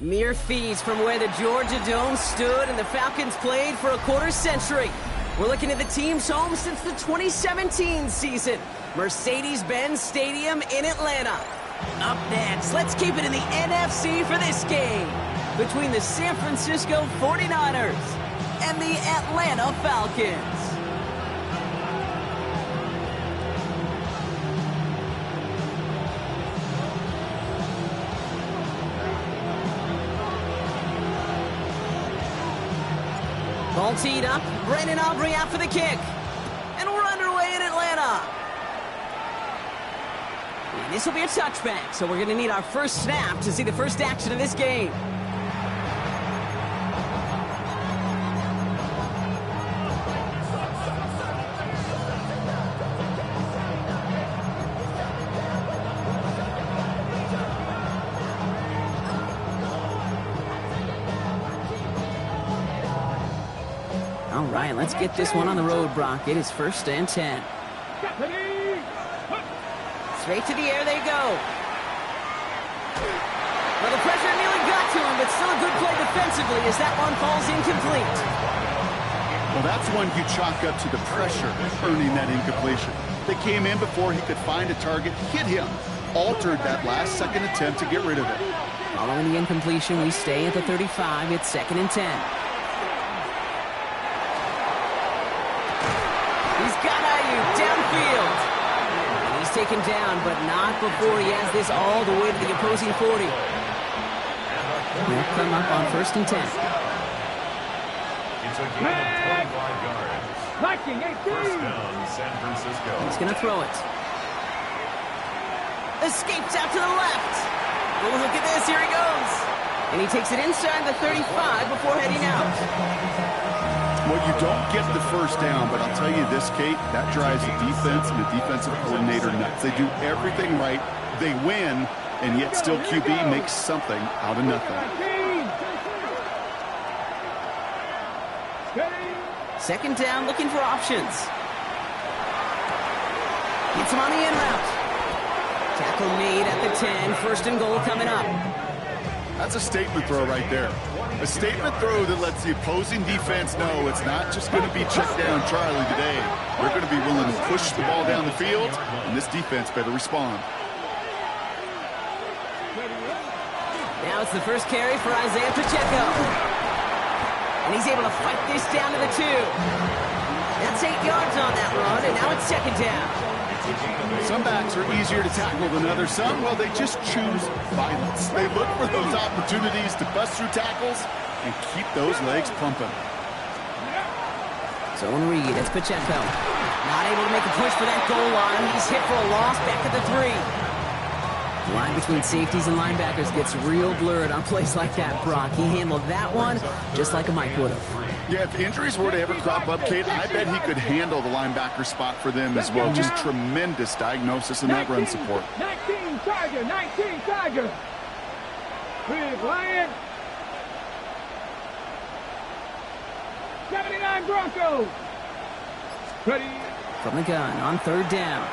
Mere feet from where the Georgia Dome stood and the Falcons played for a quarter century. We're looking at the team's home since the 2017 season. Mercedes-Benz Stadium in Atlanta. Up next, let's keep it in the NFC for this game between the San Francisco 49ers and the Atlanta Falcons. Ball teed up, Brandon Aubrey out for the kick. And we're underway in Atlanta. And this will be a touchback, so we're going to need our first snap to see the first action of this game. All right, let's get this one on the road, Brock. It is 1st and 10. Straight to the air they go. Well, the pressure nearly got to him, but still a good play defensively as that one falls incomplete. Well, that's one you chalk up to the pressure earning that incompletion. They came in before he could find a target, hit him, altered that last-second attempt to get rid of it. Following the incompletion, we stay at the 35. It's 2nd and 10. He's got Ayuk downfield. And he's taken down, but not before he has this all the way to the opposing 40. They'll come up on 1st and 10. It's a gain of 25 yards. First down, San Francisco. He's going to throw it. Escapes out to the left. Oh, look at this. Here he goes. And he takes it inside the 35 before heading out. Well, you don't get the first down, but I'll tell you this, Kate, that drives the defense and the defensive coordinator nuts. They do everything right. They win, and yet still QB makes something out of nothing. 2nd down, looking for options. Gets him on the in route. Tackle made at the 10. 1st and goal coming up. That's a statement throw right there. A statement throw that lets the opposing defense know it's not just going to be check down Charlie today. They're going to be willing to push the ball down the field, and this defense better respond. Now it's the first carry for Isaiah Pacheco. And he's able to fight this down to the 2. That's 8 yards on that run, and now it's 2nd down. Some backs are easier to tackle than others. Some, well, they just choose violence. They look for those opportunities to bust through tackles and keep those legs pumping. Zone read, it's Pacheco. Not able to make a push for that goal line. He's hit for a loss back at the 3. The line between safeties and linebackers gets real blurred on plays like that, Brock. He handled that one just like a Mike would have. Yeah, if injuries were to ever crop up, Kate, I bet he could handle the linebacker spot for them as well. Just tremendous diagnosis in that run support. 19 Tiger, 19 Tiger. Big Lion. 79 Broncos. Ready. From the gun on 3rd down.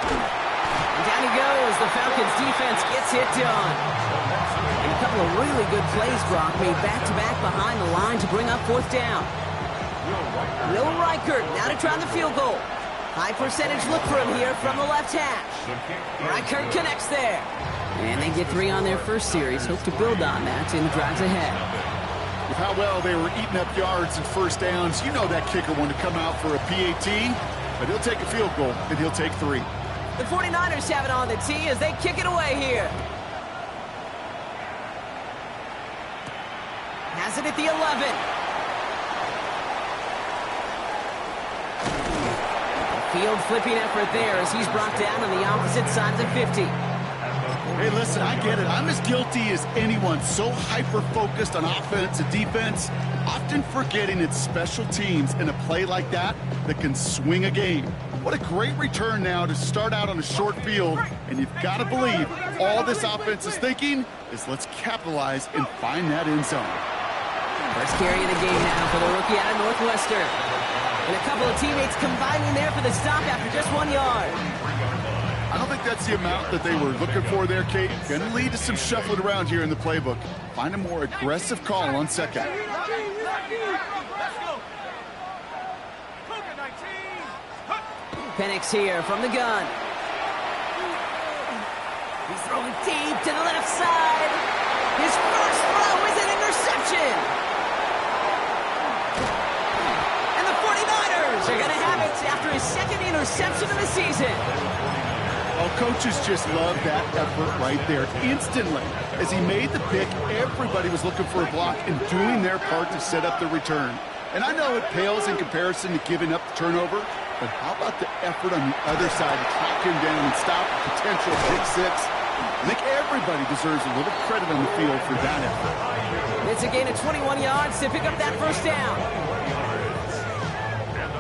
And down he goes. The Falcons defense gets it done. And a couple of really good plays, Brock, made back-to-back behind the line to bring up 4th down. Will Reichert now to try the field goal. High percentage look for him here from the left hash. Reichert connects there. And they get 3 on their first series. Hope to build on that in the drives ahead. With how well they were eating up yards and first downs, you know that kicker wanted to come out for a PAT, but he'll take a field goal, and he'll take 3. The 49ers have it on the tee as they kick it away here. Has it at the 11. Field flipping effort there as he's brought down on the opposite side of the 50. Hey, listen, I get it. I'm as guilty as anyone. So hyper-focused on offense and defense, often forgetting it's special teams in a play like that that can swing a game. What a great return now to start out on a short field, and you've got to believe all this offense is thinking is let's capitalize and find that end zone. First carry of the game now for the rookie out of Northwestern. And a couple of teammates combining there for the stop after just 1 yard. I don't think that's the amount that they were looking for there, Kate. Going to lead to some shuffling around here in the playbook. Find a more aggressive call on second. Penix here from the gun. He's throwing deep to the left side. His first throw is an interception. And the 49ers are going to have it after his second interception of the season. Well, coaches just love that effort right there. Instantly, as he made the pick, everybody was looking for a block and doing their part to set up the return. And I know it pales in comparison to giving up the turnover, but how about the effort on the other side to track him down and stop a potential pick six? I think everybody deserves a little credit on the field for that effort. It's a gain of 21 yards to pick up that first down.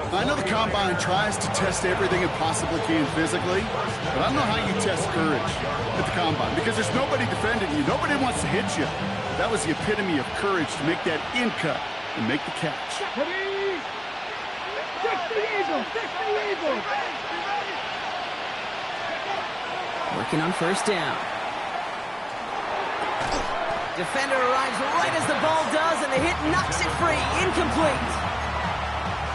I know the Combine tries to test everything it possibly can physically, but I don't know how you test courage at the Combine because there's nobody defending you. Nobody wants to hit you. That was the epitome of courage to make that in cut and make the catch. Working on first down. Defender arrives right as the ball does, and the hit knocks it free. Incomplete.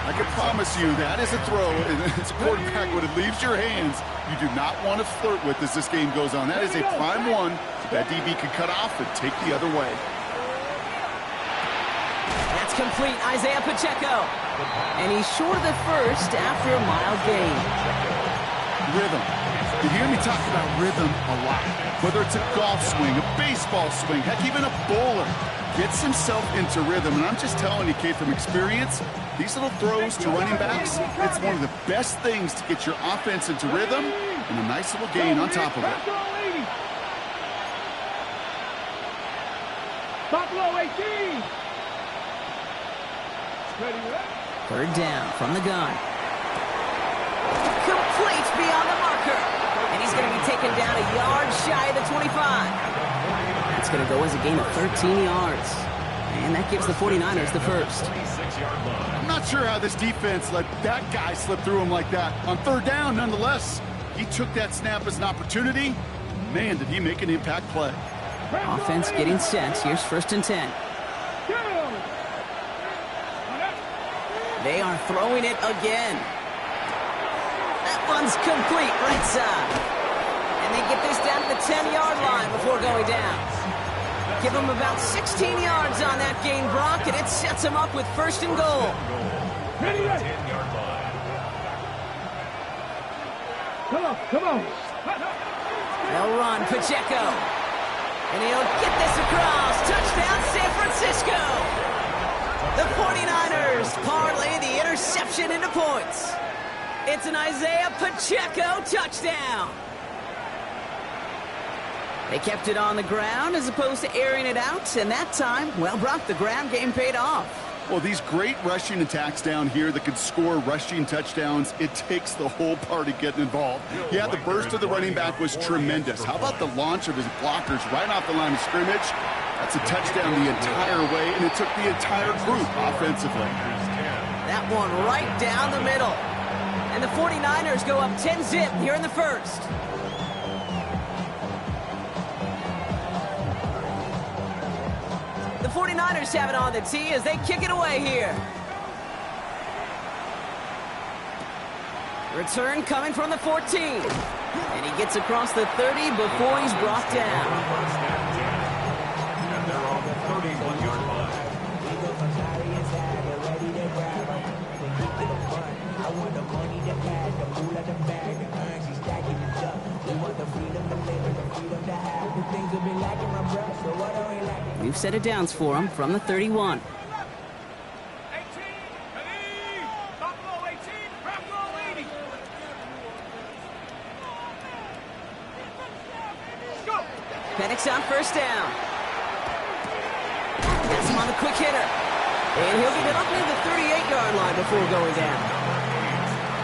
I can promise you that is a throw, and it's a quarterback when it leaves your hands, you do not want to flirt with as this game goes on. That is a prime one that DB can cut off and take the other way. That's complete, Isaiah Pacheco. And he's short of the first after a mild gain. Rhythm. You hear me talk about rhythm a lot. Whether it's a golf swing, a baseball swing, heck, even a bowler gets himself into rhythm. And I'm just telling you, Kate, from experience, these little throws to running backs, it's one of the best things to get your offense into rhythm and a nice little gain on top of it. Buffalo 18. Third down from the gun. Complete beyond the marker. And he's going to be taken down a yard shy of the 25. That's going to go as a gain of 13 yards. And that gives the 49ers the first. I'm not sure how this defense let that guy slip through him like that. On third down, nonetheless, he took that snap as an opportunity. Man, did he make an impact play. Offense getting set. Here's first and 10. They are throwing it again. That one's complete right side. And they get this down to the 10-yard line before going down. Give them about 16 yards on that gain, Brock, and it sets them up with first and goal. Come on. They'll run Pacheco. And he'll get this across. Touchdown, San Francisco. The 49ers parlay the interception into points. It's an Isaiah Pacheco touchdown. They kept it on the ground as opposed to airing it out, and that time, well, Brock, the ground game paid off. Well, these great rushing attacks down here that could score rushing touchdowns, it takes the whole party getting involved. Yeah, the burst of the running back was tremendous. How about the launch of his blockers right off the line of scrimmage? That's a touchdown the entire way, and it took the entire group offensively. That one right down the middle. And the 49ers go up 10-zip here in the first. The 49ers have it on the tee as they kick it away here. Return coming from the 14. And he gets across the 30 before he's brought down. And they're on the 31-yard line. We've set it downs for him from the 31. Penix on first down. Gets him on the quick hitter. And he'll get it up near the 38-yard line before going down.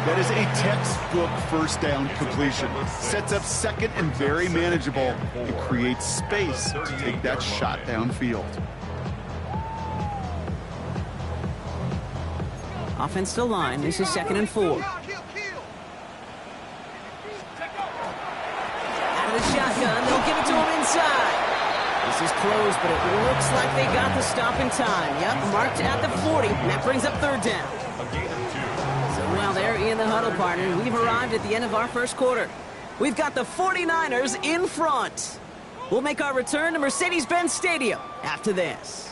That is a textbook first down completion. Sets up second and very manageable and creates space to take that shot downfield. Offense still line. This is second and 4. shotgun. They'll give it to him inside. This is close, but it looks like they got the stop in time. Yep, marked at the 40, and that brings up third down. So while they're in the huddle, partner, we've arrived at the end of our first quarter. We've got the 49ers in front. We'll make our return to Mercedes-Benz Stadium after this.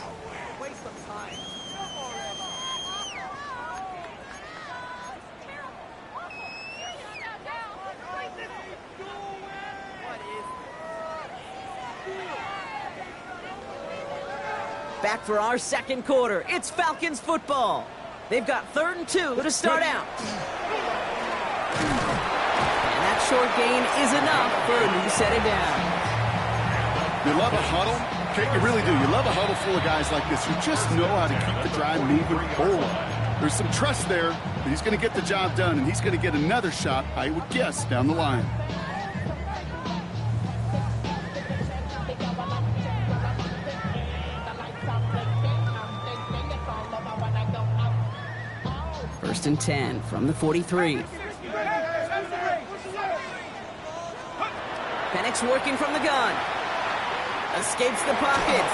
Back for our second quarter. It's Falcons football. They've got 3rd and 2 to start out. And that short gain is enough for him to set it down. You love a huddle? Okay, you really do. You love a huddle full of guys like this who just know how to keep the drive moving forward. There's some trust there that he's going to get the job done, and he's going to get another shot, I would guess, down the line. First and 10 from the 43. Penix working from the gun. Escapes the pocket.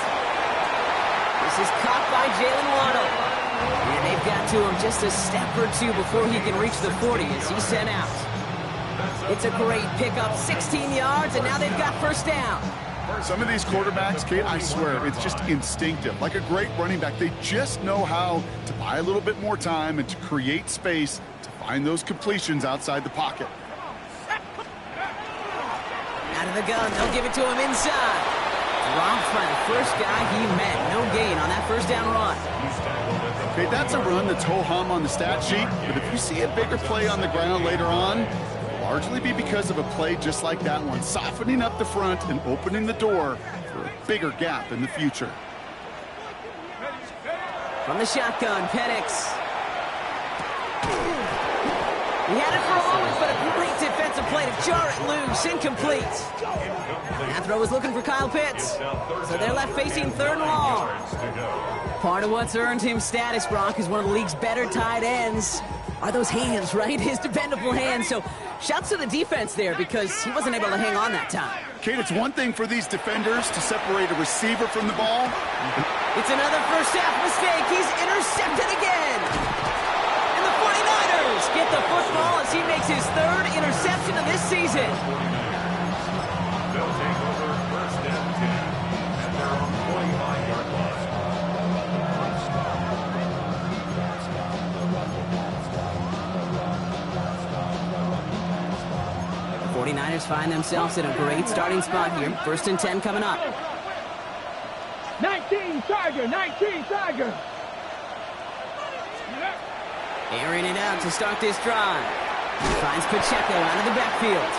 This is caught by Jalen Waddle. And they've got to him just a step or two before he can reach the 40 as he's sent out. It's a great pickup, 16 yards, and now they've got first down. Some of these quarterbacks, Kate, I swear, it's just instinctive. Like a great running back, they just know how to buy a little bit more time and to create space to find those completions outside the pocket. Out of the gun, they'll give it to him inside. Dropped by the first guy he met. No gain on that first down run. Okay, that's a run that's ho-hum on the stat sheet, but if you see a bigger play on the ground later on, it'll largely be because of a play just like that one, softening up the front and opening the door for a bigger gap in the future. From the shotgun, Penix. He had it for a moment, but a great defensive play to jar it loose. Incomplete. That throw was looking for Kyle Pitts. So they're left facing 3rd and long. Part of what's earned him status, Brock, is one of the league's better tight ends. Are those hands, right? His dependable hands. So shouts to the defense there because he wasn't able to hang on that time. Kate, it's one thing for these defenders to separate a receiver from the ball. It's another first half mistake. He's intercepted again. And the 49ers get the football as he makes his 3rd interception of this season. They'll take over first and 10 at their own 45-yard line. 49ers find themselves in a great starting spot here. 1st and 10 coming up. 19 Tiger, 19 Tiger. Airing it out to start this drive. Finds Pacheco out of the backfield.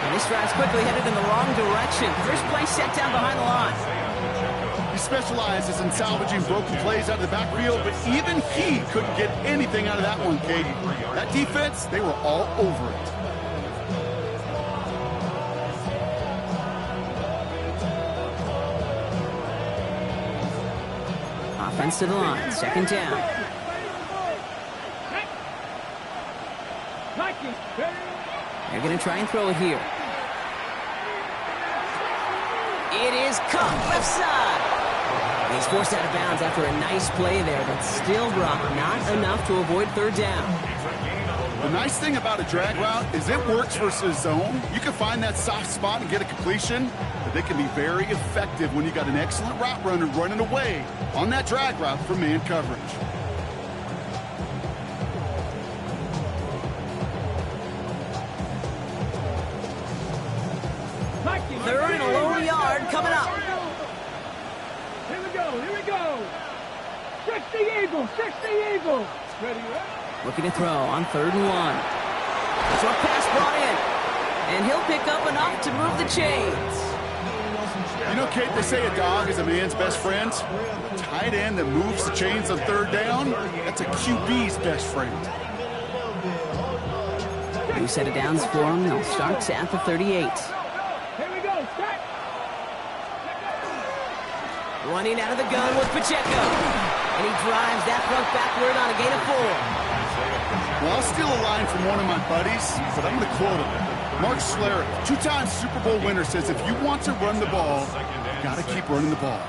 And this drive's quickly headed in the wrong direction. First play set down behind the line. He specializes in salvaging broken plays out of the backfield, but even he couldn't get anything out of that one, Katie. That defense, they were all over it. Offense to the line, 2nd down. They're going to try and throw it here. It is caught left side. He's forced out of bounds after a nice play there, but still, Brock, not enough to avoid 3rd down. The nice thing about a drag route is it works versus zone. You can find that soft spot and get a completion, but they can be very effective when you got an excellent route runner running away on that drag route for man coverage. Third and a low yard coming up. Here we go, here we go. 60 Eagles, 60 Eagles. Ready, right? Looking to throw on 3rd and 1. Short pass brought in. And he'll pick up enough to move the chains. You know, Kate, they say a dog is a man's best friend. A tight end that moves the chains on 3rd down, that's a QB's best friend. New set of downs for him. They'll start at the 38. Running out of the gun with Pacheco. And he drives that front backward on a gain of 4. Well, I'll steal a line from one of my buddies, but I'm going to quote him. Mark Schlereth, two-time Super Bowl winner, says if you want to run the ball, you got to keep running the ball.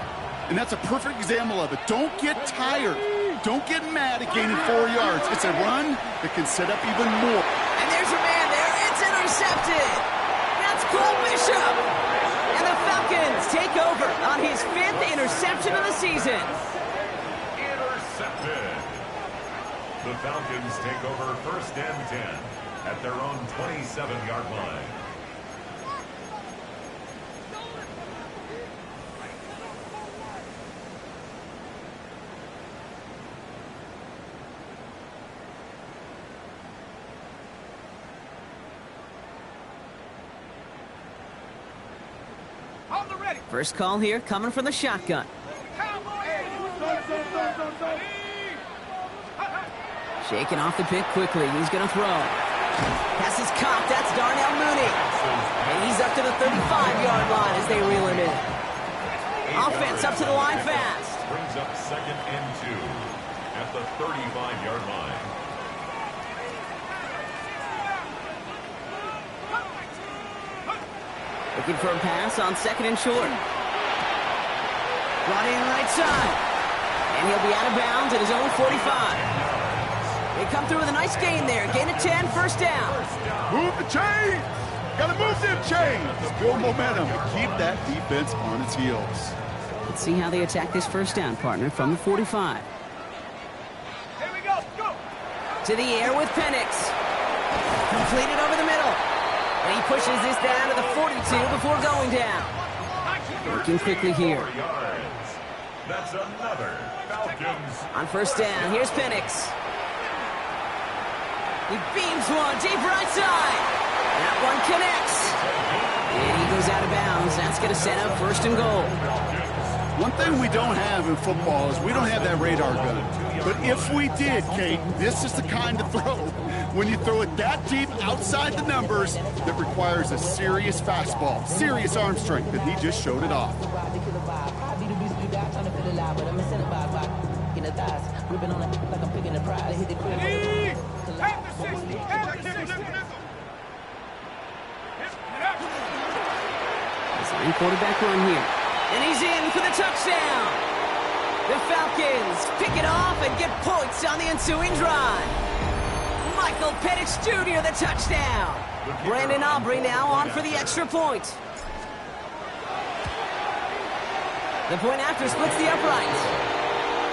And that's a perfect example of it. Don't get tired. Don't get mad at gaining 4 yards. It's a run that can set up even more. And there's your man there. It's intercepted. That's Cole Bishop. And the Falcons take over on his 5th interception of the season. Intercepted. The Falcons take over 1st and 10 at their own 27-yard line. First call here coming from the shotgun. Shaking off the pick quickly. He's going to throw. Pass is caught. That's Darnell Mooney. And he's up to the 35-yard line as they reel him in. Offense up to the line fast. Brings up 2nd and 2 at the 35-yard line. Looking for a pass on 2nd and short. Brought in right side. And he'll be out of bounds at his own 45. They come through with a nice gain there. Gain of 10, first down. Move the chains. Got to move them chains. Build momentum and keep that defense on its heels. Let's see how they attack this first down, partner, from the 45. Here we go. Go. To the air with Penix. Completed over the middle. And he pushes this down to the 42 before going down. Working quickly here. 4 yards. That's another Falcons. On first down, here's Penix. He beams one deep right side. That one connects. And he goes out of bounds. That's going to set up 1st and goal. One thing we don't have in football is we don't have that radar gun. But if we did, Kate, this is the kind of throw. When you throw it that deep outside the numbers, that requires a serious fastball, serious arm strength, and he just showed it off. Design quarterback run here. And he's in for the touchdown. The Falcons pick it off and get points on the ensuing drive. Michael Penix Jr. the touchdown. Brandon Aubrey now on for the extra point. The point after splits the uprights.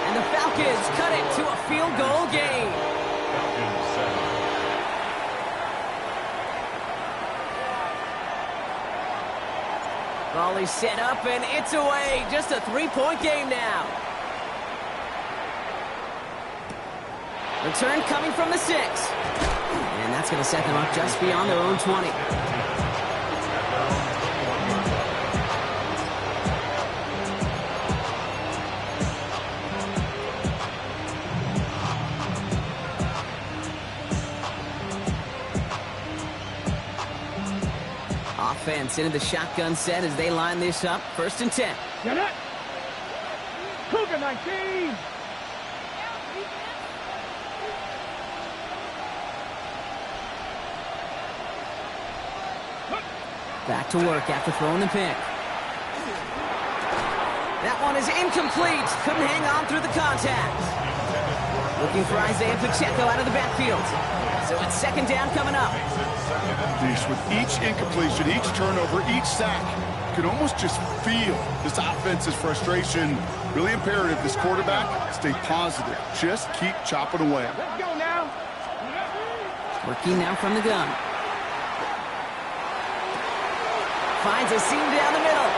And the Falcons cut it to a field goal game. Falcons 7. Ball is set up and it's away. Just a 3-point game now. Return coming from the 6. And that's going to set them up just beyond their own 20. Offense into the shotgun set as they line this up. 1st and 10. Get it. Cougar 19. Back to work after throwing the pick. That one is incomplete. Couldn't hang on through the contact. Looking for Isaiah Pacheco out of the backfield. So it's 2nd down coming up. With each incompletion, each turnover, each sack, you can almost just feel this offense's frustration. Really imperative, this quarterback, stay positive. Just keep chopping away. Let's go now. Working now from the gun. Finds a seam down the middle.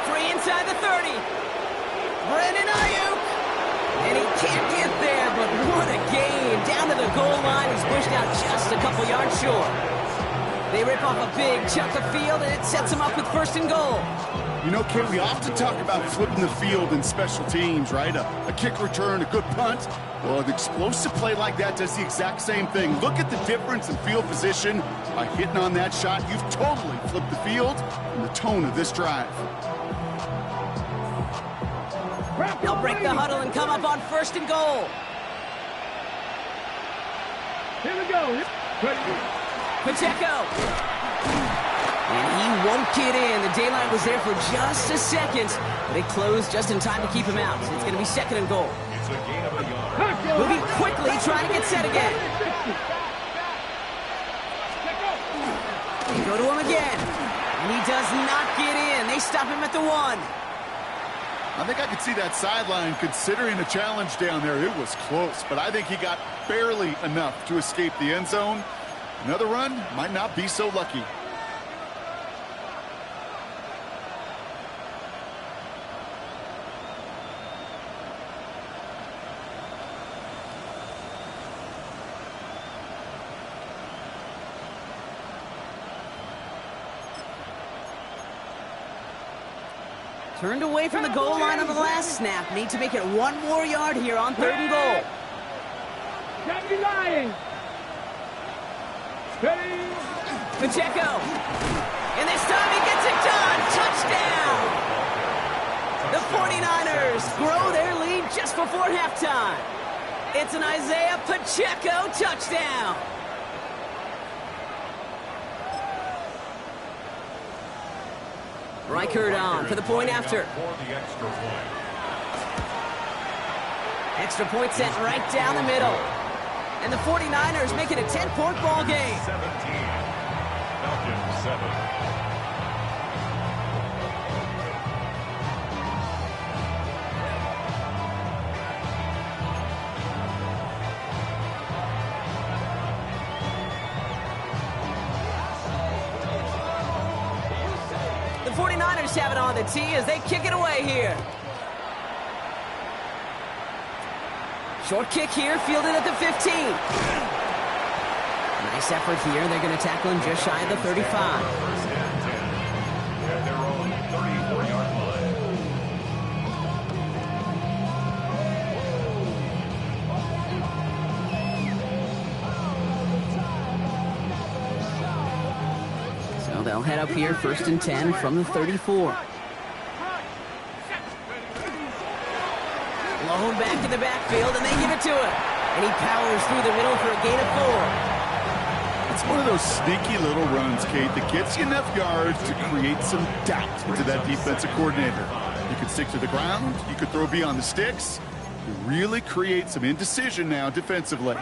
3 inside the 30. Brandon Ayuk. And he can't get there, but what a game. Down to the goal line. He's pushed out just a couple yards short. They rip off a big chunk of field, and it sets him up with 1st and goal. You know, Kate, we often talk about flipping the field in special teams, right? A kick return, a good punt. Well, an explosive play like that does the exact same thing. Look at the difference in field position. By hitting on that shot, you've totally flipped the field and the tone of this drive. They'll break the huddle and come up on 1st and goal. Here we go. Pacheco. And he won't get in. The daylight was there for just a second, but it closed just in time to keep him out. It's going to be 2nd and goal. It's a gain of a yard. Moving quickly, trying to get set again. They go to him again. And he does not get in. They stop him at the 1. I think I could see that sideline considering the challenge down there. It was close, but I think he got barely enough to escape the end zone. Another run might not be so lucky. Turned away from the goal line on the last snap. Need to make it 1 more yard here on 3rd and goal. 79. Pacheco. And this time he gets it done. Touchdown. The 49ers grow their lead just before halftime. It's an Isaiah Pacheco touchdown. Reichert on for the point after. Extra point sent right down the middle. And the 49ers make it a 10-point ball game. 17. Falcons 7. The 49ers have it on the tee as they kick it away here. Short kick here, fielded at the 15. Nice effort here. They're going to tackle him just shy of the 35. First and 10. At their own 34-yard line. So they'll head up here, 1st and 10 from the 34. Blown back to the backfield, and they give it to him. And he powers through the middle for a gain of 4. It's one of those sneaky little runs, Kate, that gets you enough yards to create some doubt into that defensive coordinator. You could stick to the ground. You could throw beyond the sticks. You really create some indecision now defensively.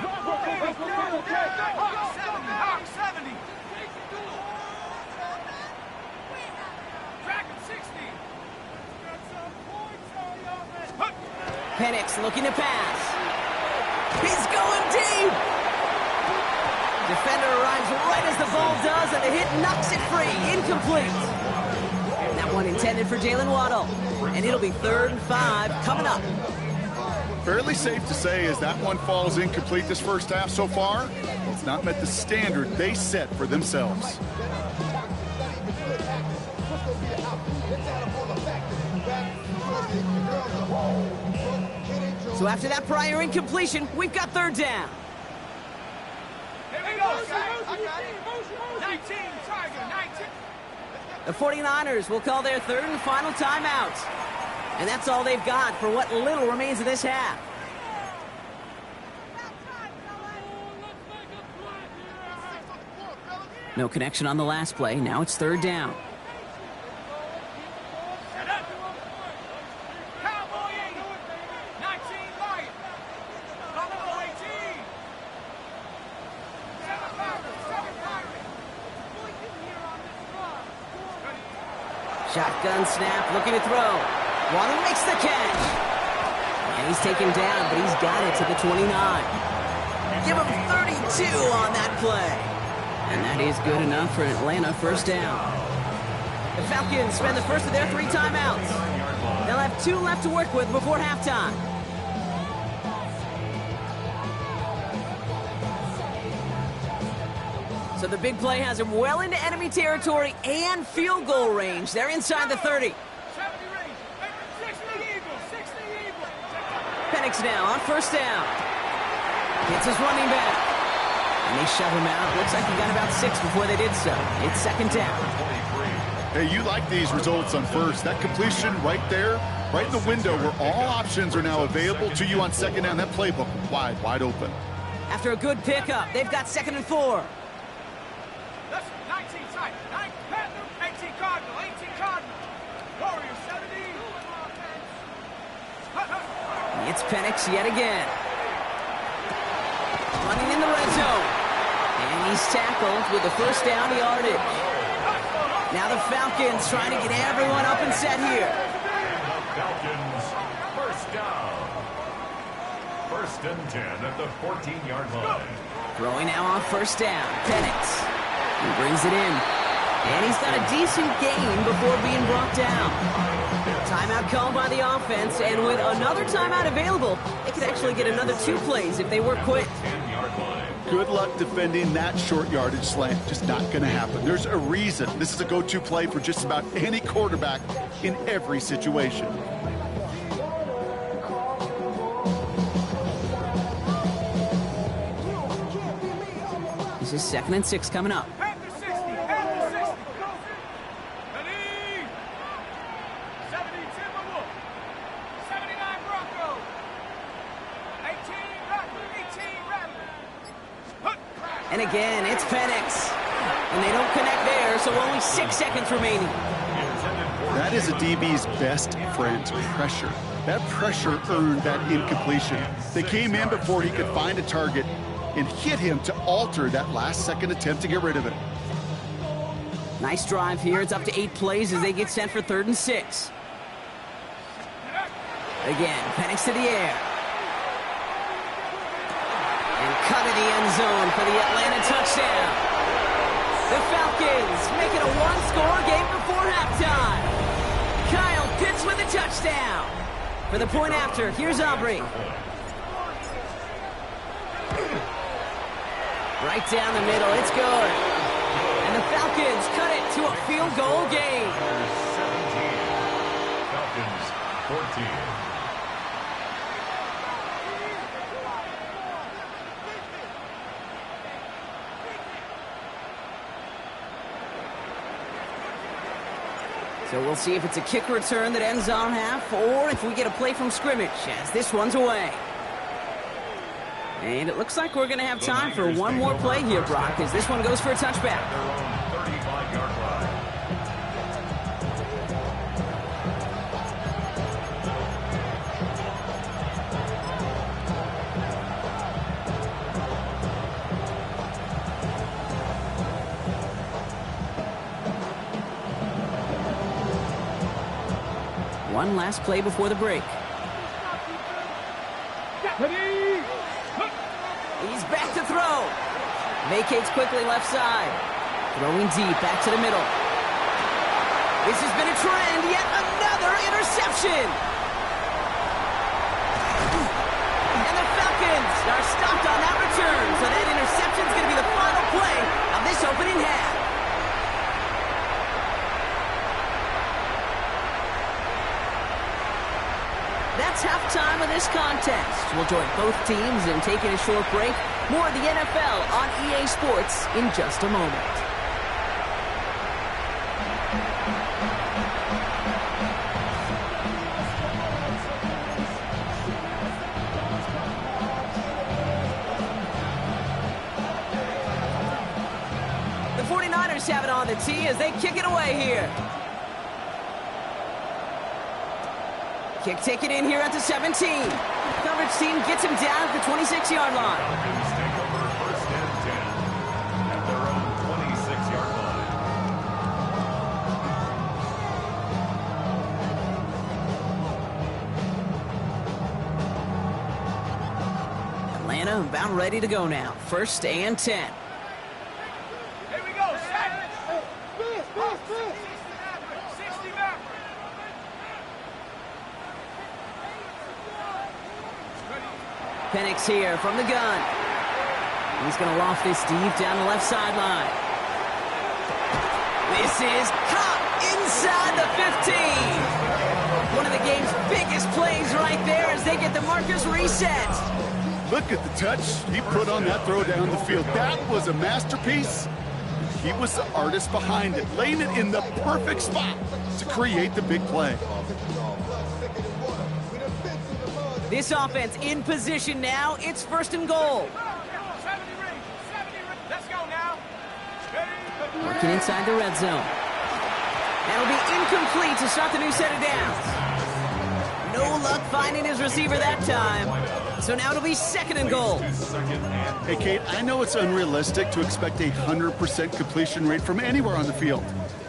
Penix looking to pass. He's going deep. Defender arrives right as the ball does, and the hit knocks it free. Incomplete. That one intended for Jalen Waddle. And it'll be 3rd and 5 coming up. Fairly safe to say as that one falls incomplete this first half so far, it's not met the standard they set for themselves. So after that prior incompletion, we've got 3rd down. Here we go, 19, Tiger, 19. The 49ers will call their 3rd and final timeout. And that's all they've got for what little remains of this half. No connection on the last play. Now it's 3rd down. Shotgun snap, looking to throw. Waddle makes the catch. And he's taken down, but he's got it to the 29. Give him 32 on that play. And that is good enough for an Atlanta 1st down. The Falcons spend the first of their 3 timeouts. They'll have 2 left to work with before halftime. So the big play has him well into enemy territory and field goal range. They're inside the 30. Penix now on 1st down. Gets his running back. And they shove him out. Looks like he got about 6 before they did so. It's 2nd down. Hey, you like these results on 1st. That completion right there, right in the window where all options are now available to you on 2nd down. That playbook wide open. After a good pickup, they've got 2nd and 4. That's 19 side. 9 Panther, 18 Cardinal, 18 Cardinal. Warrior 70. It's Penix yet again. Running in the red zone. And he's tackled with the first down yardage. Now the Falcons trying to get everyone up and set here. Falcons, first down. 1st and 10 at the 14-yard line. Throwing now on 1st down. Penix. He brings it in. And he's got a decent gain before being brought down. Timeout called by the offense, and with another timeout available, they could actually get another 2 plays if they work quick. 10-yard line. Good luck defending that short yardage slant. Just not going to happen. There's a reason this is a go-to play for just about any quarterback in every situation. This is 2nd and 6 coming up. Panther 60, Panther 60. Ready? 70 Timberwolf. 79 Bronco. 18 Rattler, 18 Rattler. And again, it's Penix. And they don't connect there, so only 6 seconds remaining. That is a DB's best friend, pressure. That pressure earned that incompletion. They came in before he could find a target and hit him to alter that last-second attempt to get rid of it. Nice drive here. It's up to 8 plays as they get sent for 3rd and 6. Again, Penix to the air. And cut in the end zone for the Atlanta touchdown. The Falcons make it a 1-score game before halftime. Kyle Pitts with a touchdown. For the point after, here's Aubrey. Right down the middle, it's good. And the Falcons cut it to a field goal game. 17. Falcons, 14. So we'll see if it's a kick return that ends on half, or if we get a play from scrimmage, as this one's away. And it looks like we're going to have time for one more play here, Brock, as this one goes for a touchback. Their own 35-yard line. One last play before the break. Ready? He's back to throw. Vacates quickly left side. Throwing deep, back to the middle. This has been a trend, yet another interception. And the Falcons are stopped on that return, so that interception is going to be the final play of this opening half. That's halftime of this contest. We'll join both teams in taking a short break. More of the NFL on EA Sports in just a moment. The 49ers have it on the tee as they kick it away here. Kick taken in here at the 17. Coverage team gets him down at the 26-yard line. Falcons take over 1st and 10 at their own 26-yard line. Atlanta about ready to go now. 1st and 10. Here we go. 60 Maverick. Penix here from the gun. He's going to loft this deep down the left sideline. This is caught inside the 15. One of the game's biggest plays right there as they get the markers reset. Look at the touch he put on that throw down the field. That was a masterpiece. He was the artist behind it, laying it in the perfect spot to create the big play. This offense in position now. It's 1st and goal. Working inside the red zone. That'll be incomplete to start the new set of downs. No luck finding his receiver that time. So now it'll be 2nd and goal. Hey, Kate, I know it's unrealistic to expect a 100% completion rate from anywhere on the field.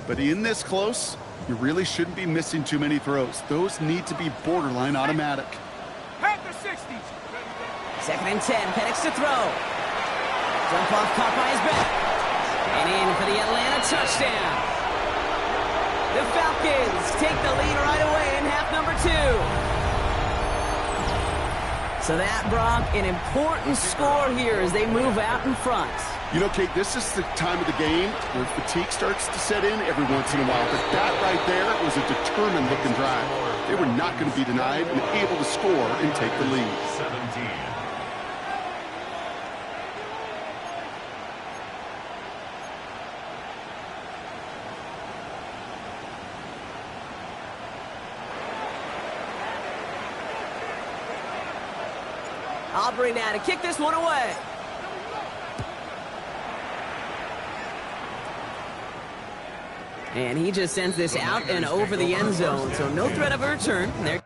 But in this close, you really shouldn't be missing too many throws. Those need to be borderline automatic. At the 60. 2nd and 10, Penix to throw. Jump off caught by his back. And in for the Atlanta touchdown. The Falcons take the lead right away in half number 2. So that, Brock, an important score here as they move out in front. You know, Kate, this is the time of the game where fatigue starts to set in every once in a while. But that right there was a determined-looking drive. They were not going to be denied and able to score and take the lead. 17. Aubrey now to kick this one away. And he just sends this out and over the end zone, so no threat of a return. There.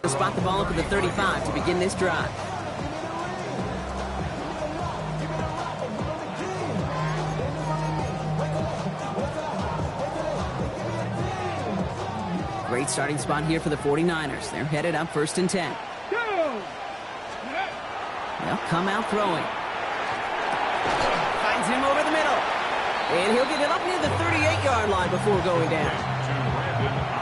Spot the ball up at the 35 to begin this drive. Great starting spot here for the 49ers. They're headed up 1st and 10. They'll come out throwing. Finds him over the middle. And he'll get it up near the 38-yard line before going down.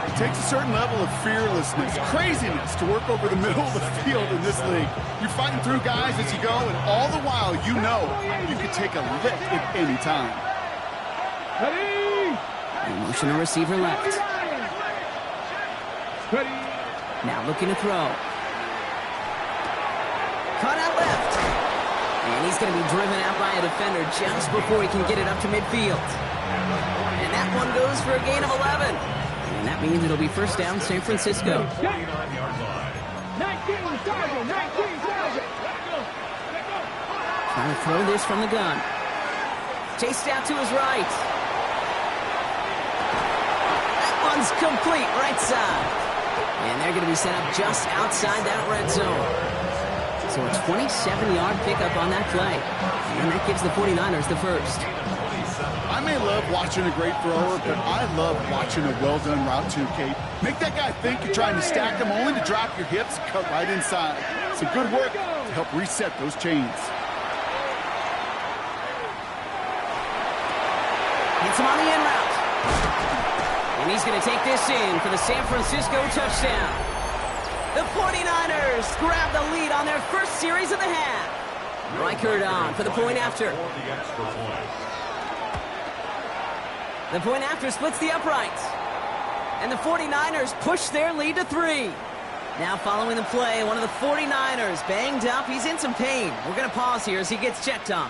It takes a certain level of fearlessness, craziness to work over the middle of the field in this league. You're fighting through guys as you go, and all the while you know you could take a lick at any time. Emotional receiver left. Now looking to throw. Caught out left. And he's going to be driven out by a defender just before he can get it up to midfield. And that one goes for a gain of 11. And that means it'll be 1st down, San Francisco. 49-yard line. 19,000. Trying to throw this from the gun. Chased out to his right. That one's complete, right side. And they're going to be set up just outside that red zone. So a 27-yard pickup on that play. And that gives the 49ers the first. I may love watching a great thrower, but I love watching a well-done route too, Kate. Make that guy think you're trying to stack him only to drop your hips, cut right inside. Some good work to help reset those chains. Hits him on the in route. And he's going to take this in for the San Francisco touchdown. The 49ers grab the lead on their first series of the half. Reichert on for the point after. The point after splits the uprights. And the 49ers push their lead to 3. Now following the play, one of the 49ers banged up. He's in some pain. We're going to pause here as he gets checked on.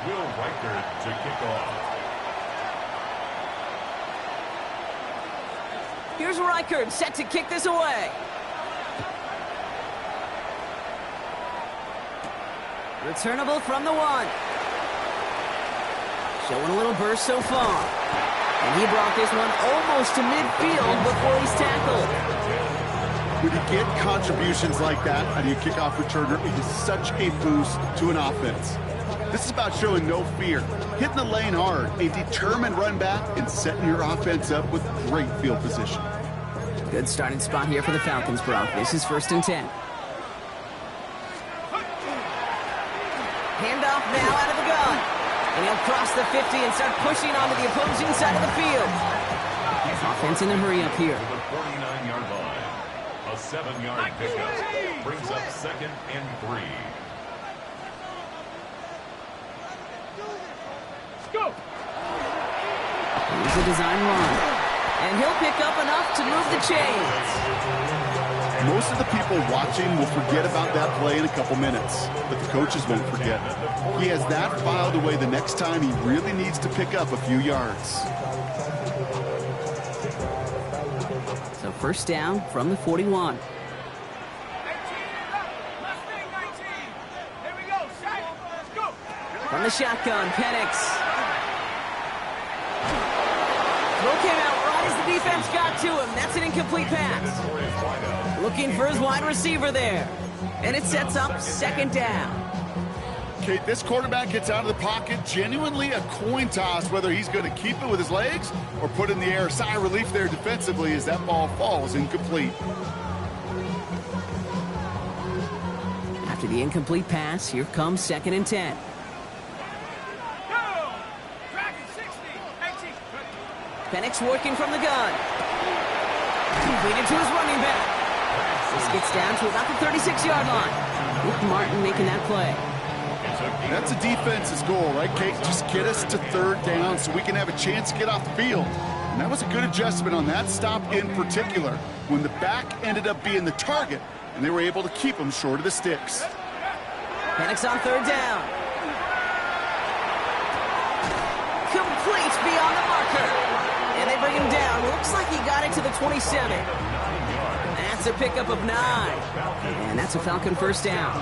Will Reichert to kick off. Here's Reichert set to kick this away. Returnable from the 1. Showing a little burst so far. And he brought this one almost to midfield before he's tackled. When you get contributions like that out of your kickoff returner, it is such a boost to an offense. This is about showing no fear, hitting the lane hard, a determined run back, and setting your offense up with great field position. Good starting spot here for the Falcons, Brock. This is 1st and 10. Handoff now out of the gun. And he'll cross the 50 and start pushing onto the opposing side of the field. Offense in a hurry up here. The 49-yard line. A A 7-yard pickup brings up 2nd and 3. Go. Here's a design run. And he'll pick up enough to move the chains. Most of the people watching will forget about that play in a couple minutes, but the coaches won't forget. He has that filed away the next time he really needs to pick up a few yards. So first down from the 41. From the shotgun, Penix. Throw came out right as the defense got to him. That's an incomplete pass. Looking for his wide receiver there. And it sets up 2nd down. Kate, this quarterback gets out of the pocket, genuinely a coin toss whether he's going to keep it with his legs or put in the air. Sigh of relief there defensively as that ball falls incomplete. After the incomplete pass, here comes 2nd and 10. Penix working from the gun. Completed to his running back. This gets down to about the 36-yard line. Luke Martin making that play. That's a defense's goal, right, Kate? Just get us to 3rd down so we can have a chance to get off the field. And that was a good adjustment on that stop in particular, when the back ended up being the target, and they were able to keep him short of the sticks. Penix on 3rd down. Complete beyond the marker. And they bring him down. Looks like he got it to the 27. That's a pickup of 9. And that's a Falcon first down.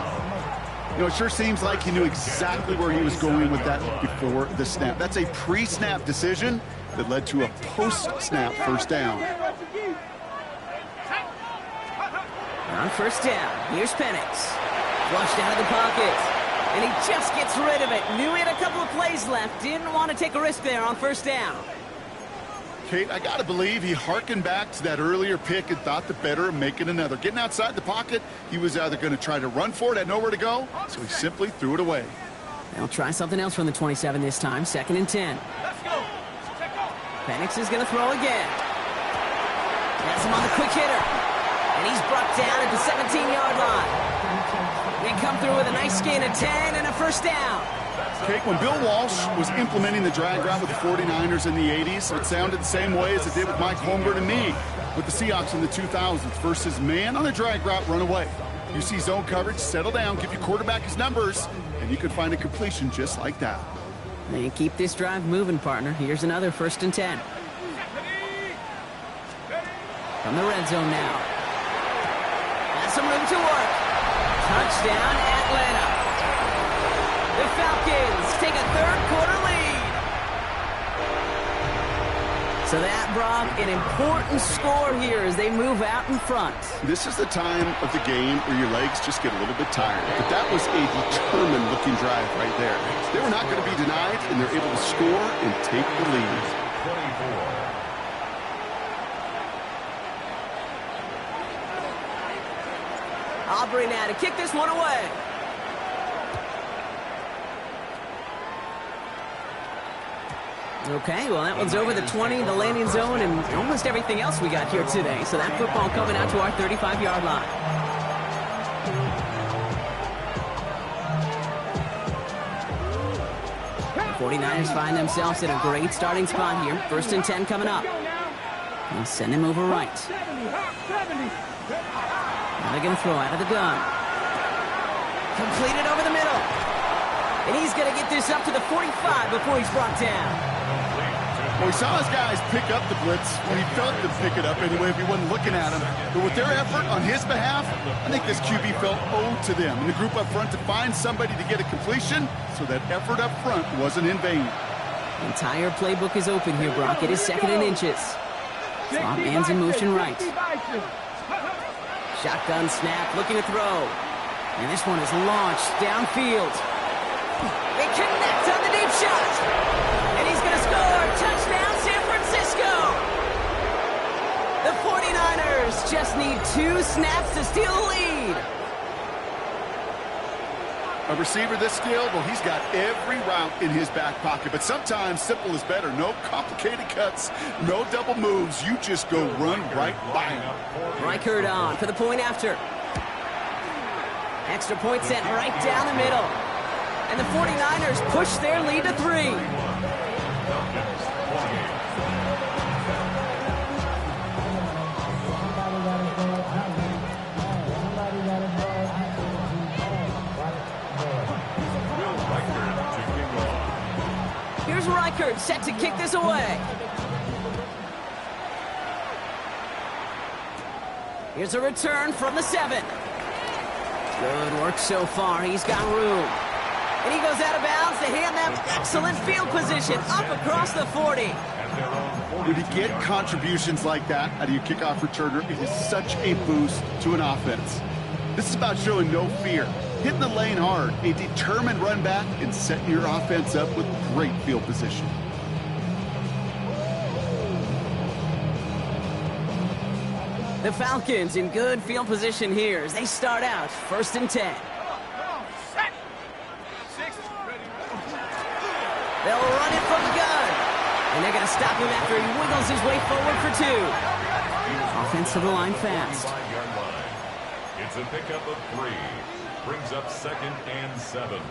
You know, it sure seems like he knew exactly where he was going with that before the snap. That's a pre-snap decision that led to a post-snap first down. On first down, here's Penix. Flushed out of the pocket. And he just gets rid of it. Knew he had a couple of plays left. Didn't want to take a risk there on first down. Kate, I got to believe he hearkened back to that earlier pick and thought the better of making another. Getting outside the pocket, he was either going to try to run for it, had nowhere to go, so he simply threw it away. They'll try something else from the 27 this time, 2nd and 10. Let's go. Penix is going to throw again. Has him on the quick hitter. And he's brought down at the 17-yard line. They come through with a nice gain of 10 and a first down. Kate, when Bill Walsh was implementing the drag route with the 49ers in the 80s, it sounded the same way as it did with Mike Holmgren and me with the Seahawks in the 2000s. Versus man on a drag route, run away. You see zone coverage, settle down, give your quarterback his numbers, and you could find a completion just like that. They keep this drive moving, partner. Here's another 1st and 10. From the red zone now. Has some room to work. Touchdown, Atlanta. The Falcons take a 3rd quarter lead. So that, Brock, an important score here as they move out in front. This is the time of the game where your legs just get a little bit tired. But that was a determined-looking drive right there. They were not going to be denied, and they're able to score and take the lead. 24. Aubrey now to kick this one away. Okay, well, that one's over the 20, the landing zone, and almost everything else we got here today. So that football coming out to our 35-yard line. The 49ers find themselves in a great starting spot here. 1st and 10 coming up. They'll send him over right. Now they're going to throw out of the gun. Completed over the middle. And he's going to get this up to the 45 before he's brought down. Well, we saw his guys pick up the blitz when he felt them pick it up anyway if he wasn't looking at him. But with their effort on his behalf, I think this QB felt owed to them and the group up front to find somebody to get a completion so that effort up front wasn't in vain. The entire playbook is open here, Brock. It is 2nd and inches. Slot man's in motion right. Shotgun snap, looking to throw. And this one is launched downfield. They connect on the deep shot. And he's going to score. Touchdown, San Francisco. The 49ers just need 2 snaps to steal the lead. A receiver this skilled, well, he's got every route in his back pocket. But sometimes simple is better. No complicated cuts, no double moves. You just go run right by him. Reichert on for the point after. Extra point sent right down the middle. And the 49ers push their lead to 3. Here's Reichert set to kick this away. Here's a return from the 7. Good work so far. He's got room. And he goes out of bounds to hand them excellent field position up across the 40. When you get contributions like that out of your kickoff returner, it is such a boost to an offense. This is about showing no fear, hitting the lane hard, a determined run back, and setting your offense up with great field position. The Falcons in good field position here as they start out 1st and 10. They'll run it from the gun. And they're going to stop him after he wiggles his way forward for 2. Offensive line fast. It's a pickup of 3. Brings up 2nd and 7.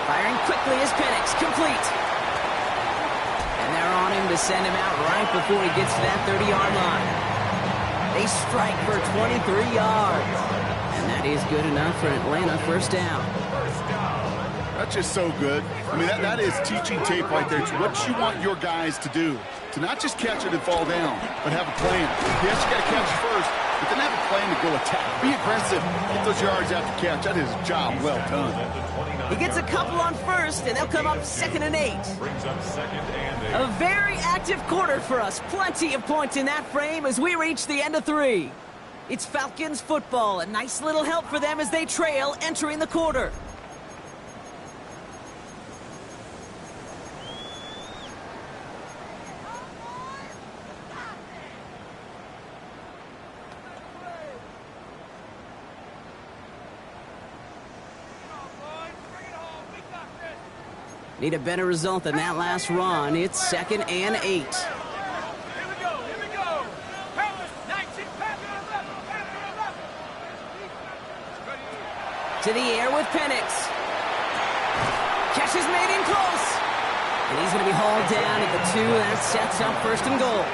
Firing quickly is Penix, complete. And they're on him to send him out right before he gets to that 30-yard line. They strike for 23 yards. And that is good enough for Atlanta, 1st down. That's just so good. I mean, that is teaching tape right there. It's what you want your guys to do. To not just catch it and fall down, but have a plan. Yes, you got to catch it first, but then have a plan to go attack. Be aggressive. Get those yards after catch. That is a job well done. He gets a couple on 1st, and they'll come up 2nd and 8. Brings up 2nd and 8. A very active quarter for us. Plenty of points in that frame as we reach the end of 3. It's Falcons football. A nice little help for them as they trail entering the quarter. Need a better result than that last run. It's 2nd and 8. Here we go, here we go. 19, to the air with Penix. Catch is made in close. And he's going to be hauled down at the 2. That sets up 1st and goal.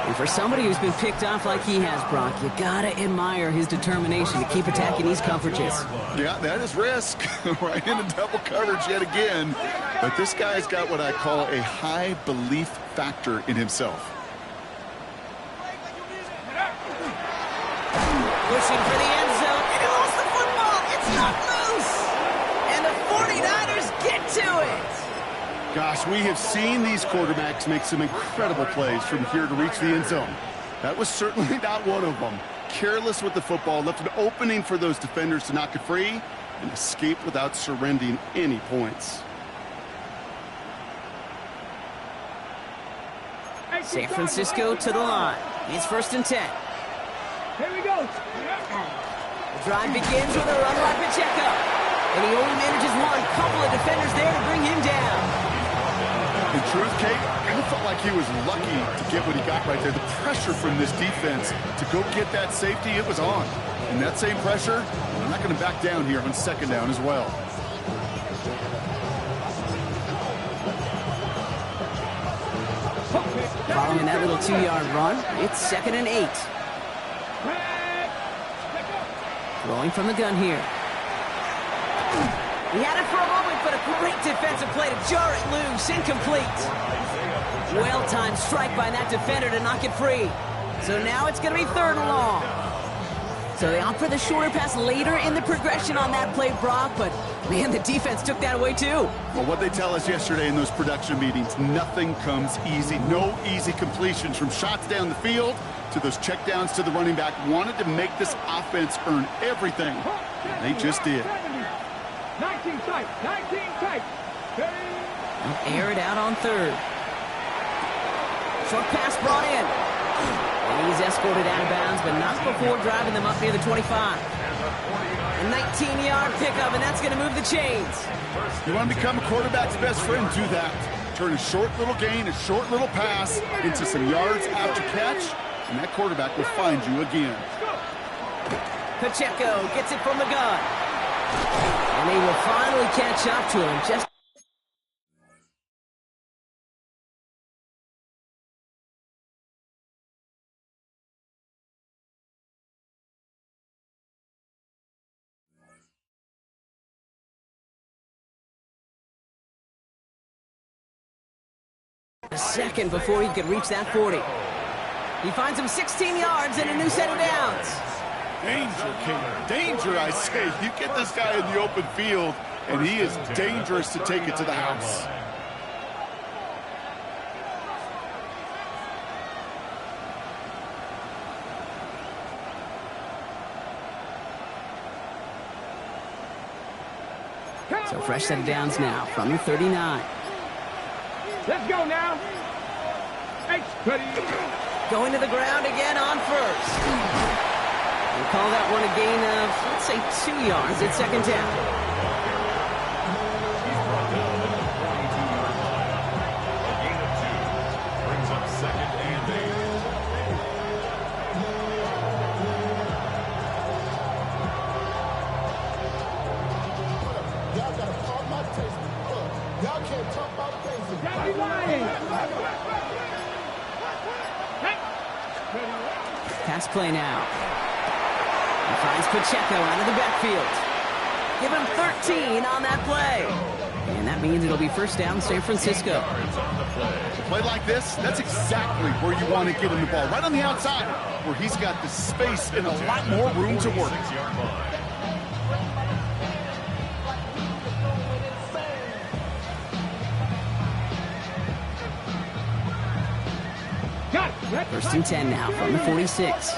And for somebody who's been picked off like he has, Brock, you got to admire his determination to keep attacking these coverages. Yeah, that is risk. Right into double coverage yet again. But this guy's got what I call a high belief factor in himself. Pushing for the end zone, and he lost the football. It's not loose. And the 49ers get to it. Gosh, we have seen these quarterbacks make some incredible plays from here to reach the end zone. That was certainly not one of them. Careless with the football, left an opening for those defenders to knock it free and escape without surrendering any points. San Francisco to the line. It's 1st and 10. Here we go. The drive begins with a run by Pacheco. And he only manages one. Couple of defenders there to bring him down. In truth, Kate, I felt like he was lucky to get what he got right there. The pressure from this defense to go get that safety, it was on. And that same pressure, I'm not going to back down here on 2nd down as well. Following that little 2-yard run, it's 2nd and 8. Throwing from the gun here. He had it for a moment, but a great defensive play to jar it loose. Incomplete. Well-timed strike by that defender to knock it free. So now it's going to be 3rd and long. So they opt for the shorter pass later in the progression on that play, Brock, but man, the defense took that away too. Well, what they tell us yesterday in those production meetings, nothing comes easy. No easy completions from shots down the field to those checkdowns to the running back. Wanted to make this offense earn everything. And they just did. 19 tight, 19 tight. Air it out on third. Short pass brought in. And he's escorted out of bounds, but not before driving them up near the 25. A 19-yard pickup, and that's going to move the chains. You want to become a quarterback's best friend, do that. Turn a short little gain, a short little pass into some yards after catch, and that quarterback will find you again. Pacheco gets it from the gun. And they will finally catch up to him. Just a second before he could reach that 40. He finds him 16 yards and a new set of downs. Danger, King. Danger, I say. You get this guy in the open field, and he is dangerous to take it to the house. So fresh set of downs now from the 39. Let's go now. Going to the ground again on first. We'll call that one a gain of, let's say, 2 yards at second down. He's brought down at the 22-yard line. A gain of 2 brings up second and 8. Y'all gotta call my taste. Y'all can't talk about crazy. Daddy lying. Pass play now. He finds Pacheco out of the backfield. Give him 13 on that play. And that means it'll be first down San Francisco. A play like this, that's exactly where you want to get him the ball. Right on the outside, where he's got the space and a lot more room to work. 6-yard line. First and 10 now from the 46.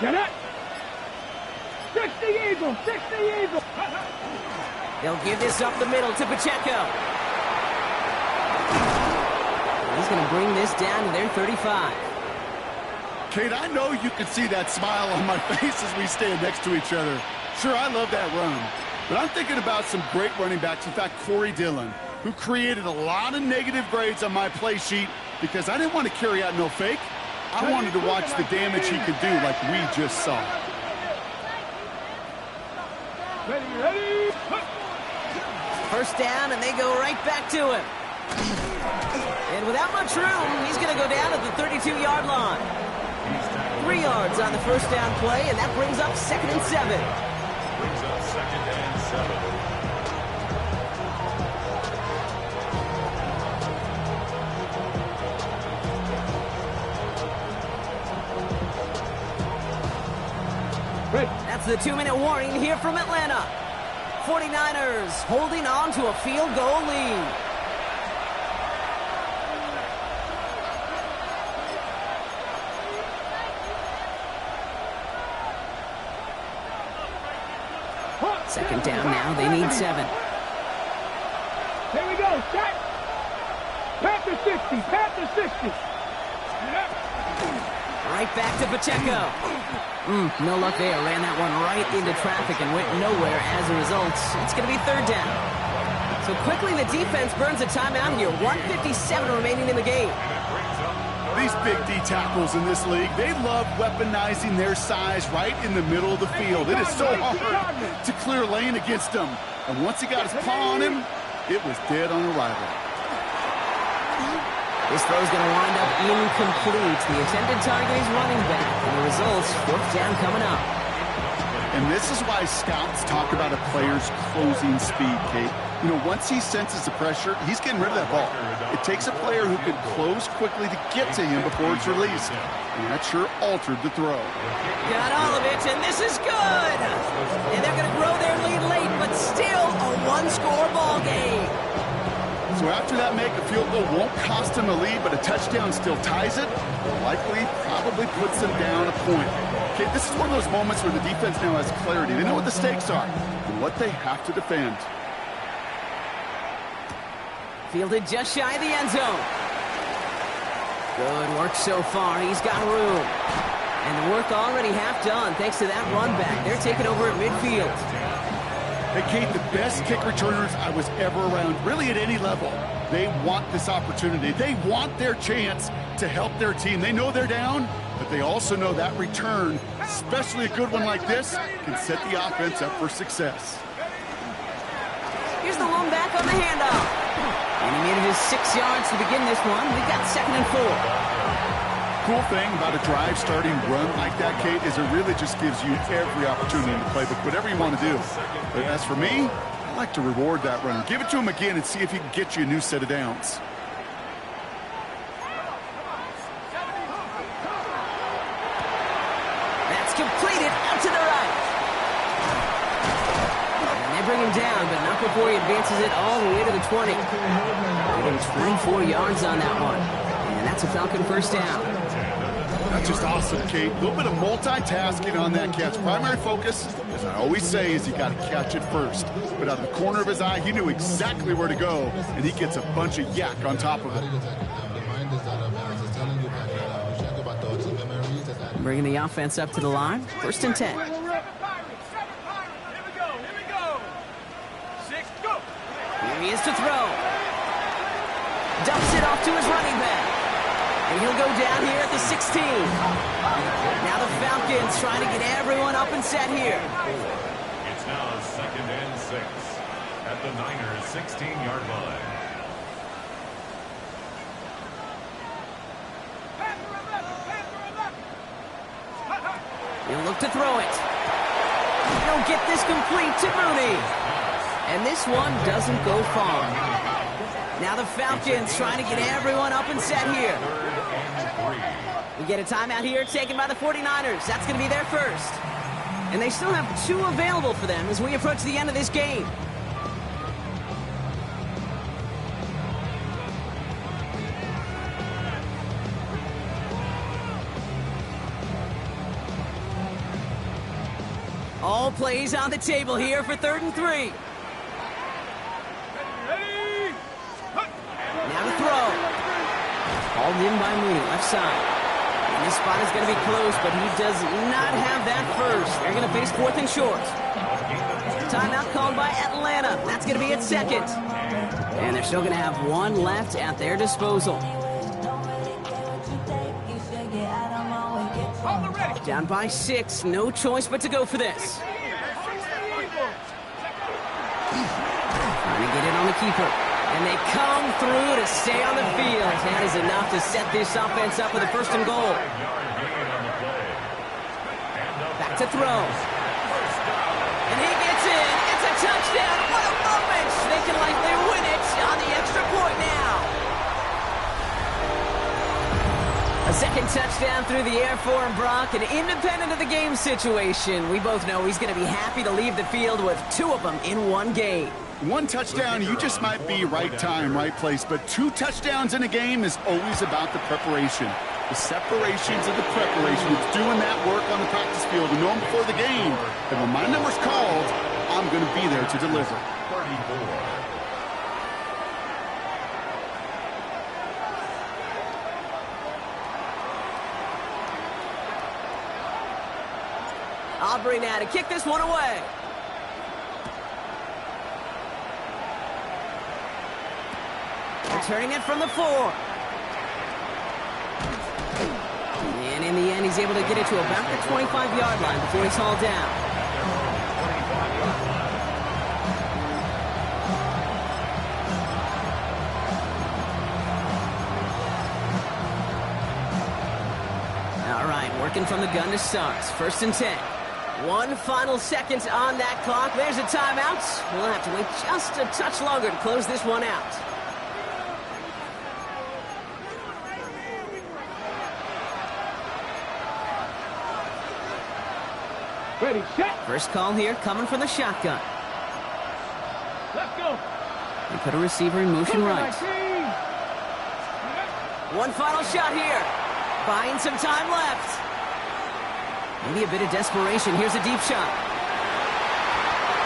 Get it. 60 Eagles, 60 Eagles. They'll give this up the middle to Pacheco. He's going to bring this down to their 35. Kate, I know you can see that smile on my face as we stand next to each other. Sure, I love that run. But I'm thinking about some great running backs. In fact, Corey Dillon, who created a lot of negative grades on my play sheet because I didn't want to carry out no fake. I wanted to watch the damage he could do like we just saw. Ready. First down, and they go right back to him. And without much room, he's going to go down at the 32-yard line. 3 yards on the first down play, and that brings up second and 7. Brings up second and 7. That's the 2-minute warning here from Atlanta. 49ers holding on to a field goal lead. Second down now, they need 7. Here we go, set. Panther 60, Panther 60. Right back to Pacheco. No luck there. Ran that one right into traffic and went nowhere as a result. It's going to be third down. So quickly the defense burns a timeout here. 1:57 remaining in the game. These big D tackles in this league, they love weaponizing their size right in the middle of the field. It is so hard to clear lane against them. And once he got his paw on him, it was dead on arrival. This throw's going to wind up incomplete. The intended target is running back, and the result's fourth down coming up. And this is why scouts talk about a player's closing speed, Kate. You know, once he senses the pressure, he's getting rid of that ball. It takes a player who can close quickly to get to him before it's released. And that sure altered the throw. Got all of it, and this is good. And they're going to grow their lead late, but still a one-score ball game. So after that make, a field goal won't cost him a lead, but a touchdown still ties it. Likely, probably puts them down a point. Okay, this is one of those moments where the defense now has clarity. They know what the stakes are and what they have to defend. Fielded just shy of the end zone. Good work so far. He's got room. And the work already half done thanks to that run back. They're taking over at midfield. Hey, Kate, the best kick returners I was ever around, really at any level, they want this opportunity. They want their chance to help their team. They know they're down, but they also know that return, especially a good one like this, can set the offense up for success. Here's the lone back on the handoff. And he made it his 6 yards to begin this one. We've got 2nd and 4. Cool thing about a drive starting run like that, Kate, is it really just gives you every opportunity in the playbook, whatever you want to do. But as for me, I like to reward that runner. Give it to him again and see if he can get you a new set of downs. That's completed out to the right. And they bring him down, but not before he advances it all the way to the 20. Getting 24 yards on that one. And that's a Falcon first down. That's just awesome, Kate. A little bit of multitasking on that catch. Primary focus, as I always say, is you got to catch it first. But out of the corner of his eye, he knew exactly where to go, and he gets a bunch of yak on top of it. Bringing the offense up to the line. 1st and 10. Here he is to throw. Dumps it off to his running back. And he'll go down here at the 16. Now the Falcons trying to get everyone up and set here. It's now 2nd and 6 at the Niners' 16-yard line. He'll look to throw it. He'll get this complete to Mooney. And this one doesn't go far. Now the Falcons trying to get everyone up and set here. We get a timeout here taken by the 49ers. That's going to be their first. And they still have 2 available for them as we approach the end of this game. All plays on the table here for 3rd and 3. Now to throw. Hauled in by Mooney, left side. And this spot is going to be close, but he does not have that first. They're going to face 4th and short. Timeout called by Atlanta. That's going to be its 2nd. And they're still going to have 1 left at their disposal. Down by 6. No choice but to go for this. Trying to get it on the keeper. And they come through to stay on the field. That is enough to set this offense up with a 1st and goal. Back to throw. And he gets in. It's a touchdown. What a moment. They can likely win it on the extra point now. A 2nd touchdown through the air for Brock. And independent of the game situation, we both know he's going to be happy to leave the field with 2 of them in one game. 1 touchdown, you just might be right time, right place. But 2 touchdowns in a game is always about the preparation. The separations of the preparation. It's doing that work on the practice field and knowing before the game that when my number's called, I'm going to be there to deliver. 34. Aubrey now to kick this one away. Returning it from the 4. And in the end, he's able to get it to about the 25-yard line before he's hauled down. All right, working from the gun to start. 1st and 10. One final second on that clock. There's a timeout. We'll have to wait just a touch longer to close this one out. Ready, set. First call here coming from the shotgun. Let's go. They put a receiver in motion right. One final shot here. Buying some time left. Maybe a bit of desperation. Here's a deep shot.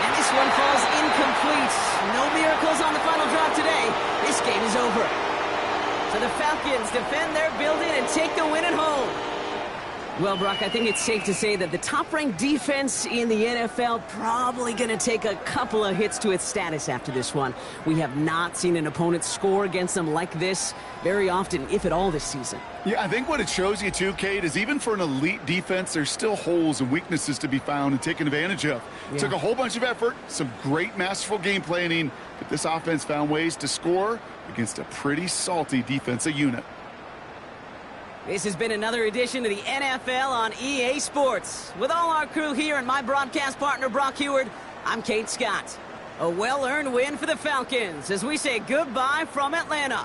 And this one falls incomplete. No miracles on the final drive today. This game is over. So the Falcons defend their building and take the win at home. Well, Brock, I think it's safe to say that the top-ranked defense in the NFL probably going to take a couple of hits to its status after this one. We have not seen an opponent score against them like this very often, if at all, this season. Yeah, I think what it shows you, too, Kate, is even for an elite defense, there's still holes and weaknesses to be found and taken advantage of. It took a whole bunch of effort, some great masterful game planning, but this offense found ways to score against a pretty salty defensive unit. This has been another edition of the NFL on EA Sports. With all our crew here and my broadcast partner, Brock Heward, I'm Kate Scott. A well-earned win for the Falcons as we say goodbye from Atlanta.